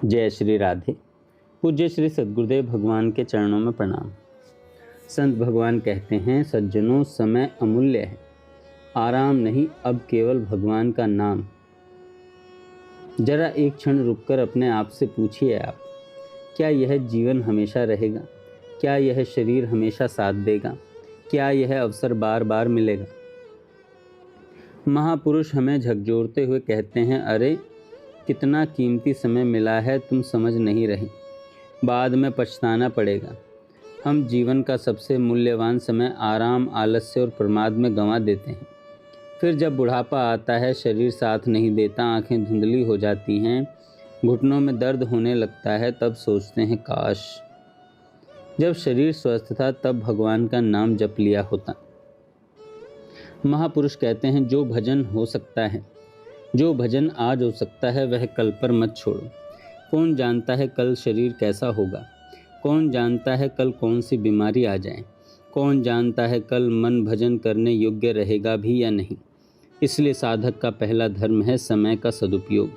जय श्री राधे। पूज्य श्री सद्गुरुदेव भगवान के चरणों में प्रणाम। संत भगवान कहते हैं, सज्जनों समय अमूल्य है, आराम नहीं अब केवल भगवान का नाम। जरा एक क्षण रुककर अपने आप से पूछिए आप, क्या यह जीवन हमेशा रहेगा? क्या यह शरीर हमेशा साथ देगा? क्या यह अवसर बार बार मिलेगा? महापुरुष हमें झकझोरते हुए कहते हैं, अरे कितना कीमती समय मिला है, तुम समझ नहीं रहे, बाद में पछताना पड़ेगा। हम जीवन का सबसे मूल्यवान समय आराम, आलस्य और प्रमाद में गंवा देते हैं। फिर जब बुढ़ापा आता है, शरीर साथ नहीं देता, आंखें धुंधली हो जाती हैं, घुटनों में दर्द होने लगता है, तब सोचते हैं काश जब शरीर स्वस्थ था तब भगवान का नाम जप लिया होता। महापुरुष कहते हैं, जो भजन हो सकता है, जो भजन आज हो सकता है, वह कल पर मत छोड़ो। कौन जानता है कल शरीर कैसा होगा? कौन जानता है कल कौन सी बीमारी आ जाए? कौन जानता है कल मन भजन करने योग्य रहेगा भी या नहीं? इसलिए साधक का पहला धर्म है समय का सदुपयोग।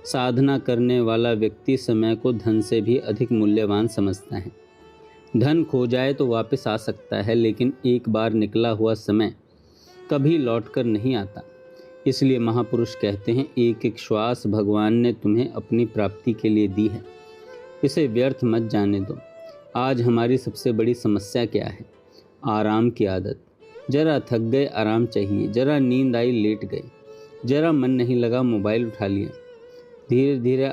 साधना करने वाला व्यक्ति समय को धन से भी अधिक मूल्यवान समझता है। धन खो जाए तो वापस आ सकता है, लेकिन एक बार निकला हुआ समय कभी लौटकर नहीं आता। इसलिए महापुरुष कहते हैं, एक एक श्वास भगवान ने तुम्हें अपनी प्राप्ति के लिए दी है, इसे व्यर्थ मत जाने दो। आज हमारी सबसे बड़ी समस्या क्या है? आराम की आदत। जरा थक गए, आराम चाहिए। जरा नींद आई, लेट गए। जरा मन नहीं लगा, मोबाइल उठा लिया। धीरे धीरे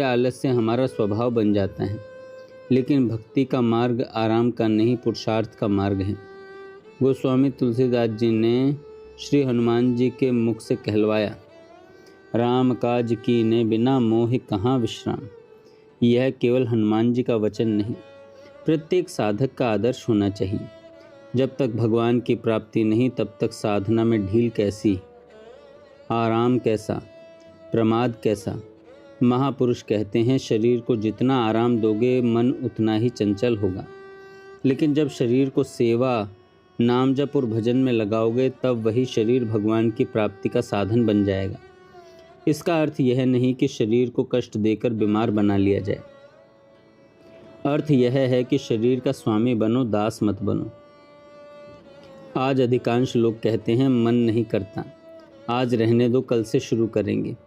आलस्य हमारा स्वभाव बन जाता है। लेकिन भक्ति का मार्ग आराम का नहीं, पुरुषार्थ का मार्ग है। गोस्वामी तुलसीदास जी ने श्री हनुमान जी के मुख से कहलवाया, राम काज कीने बिना मोह कहाँ विश्राम। यह केवल हनुमान जी का वचन नहीं, प्रत्येक साधक का आदर्श होना चाहिए। जब तक भगवान की प्राप्ति नहीं, तब तक साधना में ढील कैसी, आराम कैसा, प्रमाद कैसा। महापुरुष कहते हैं, शरीर को जितना आराम दोगे, मन उतना ही चंचल होगा। लेकिन जब शरीर को सेवा, नाम जप और भजन में लगाओगे, तब वही शरीर भगवान की प्राप्ति का साधन बन जाएगा। इसका अर्थ यह नहीं कि शरीर को कष्ट देकर बीमार बना लिया जाए। अर्थ यह है कि शरीर का स्वामी बनो, दास मत बनो। आज अधिकांश लोग कहते हैं, मन नहीं करता, आज रहने दो, कल से शुरू करेंगे।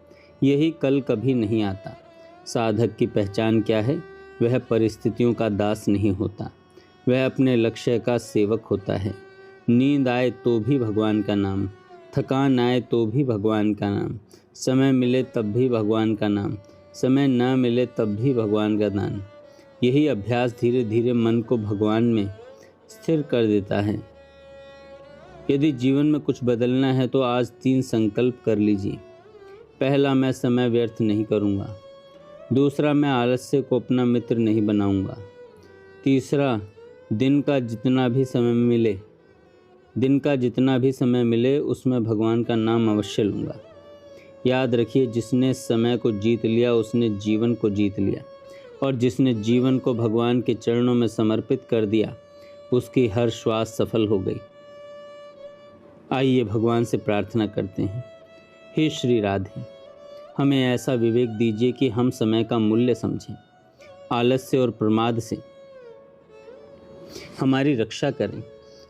यही कल कभी नहीं आता। साधक की पहचान क्या है? वह परिस्थितियों का दास नहीं होता, वह अपने लक्ष्य का सेवक होता है। नींद आए तो भी भगवान का नाम, थकान आए तो भी भगवान का नाम, समय मिले तब भी भगवान का नाम, समय न मिले तब भी भगवान का नाम। यही अभ्यास धीरे धीरे मन को भगवान में स्थिर कर देता है। यदि जीवन में कुछ बदलना है तो आज 3 संकल्प कर लीजिए। पहला, मैं समय व्यर्थ नहीं करूँगा। दूसरा, मैं आलस्य को अपना मित्र नहीं बनाऊँगा। तीसरा, दिन का जितना भी समय मिले उसमें भगवान का नाम अवश्य लूँगा। याद रखिए, जिसने समय को जीत लिया उसने जीवन को जीत लिया, और जिसने जीवन को भगवान के चरणों में समर्पित कर दिया उसकी हर श्वास सफल हो गई। आइए भगवान से प्रार्थना करते हैं, हे श्री राधे, हमें ऐसा विवेक दीजिए कि हम समय का मूल्य समझें, आलस्य और प्रमाद से हमारी रक्षा करें।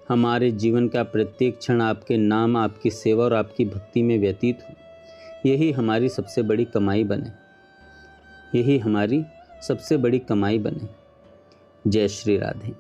हमारे जीवन का प्रत्येक क्षण आपके नाम, आपकी सेवा और आपकी भक्ति में व्यतीत हो। यही हमारी सबसे बड़ी कमाई बने। जय श्री राधे।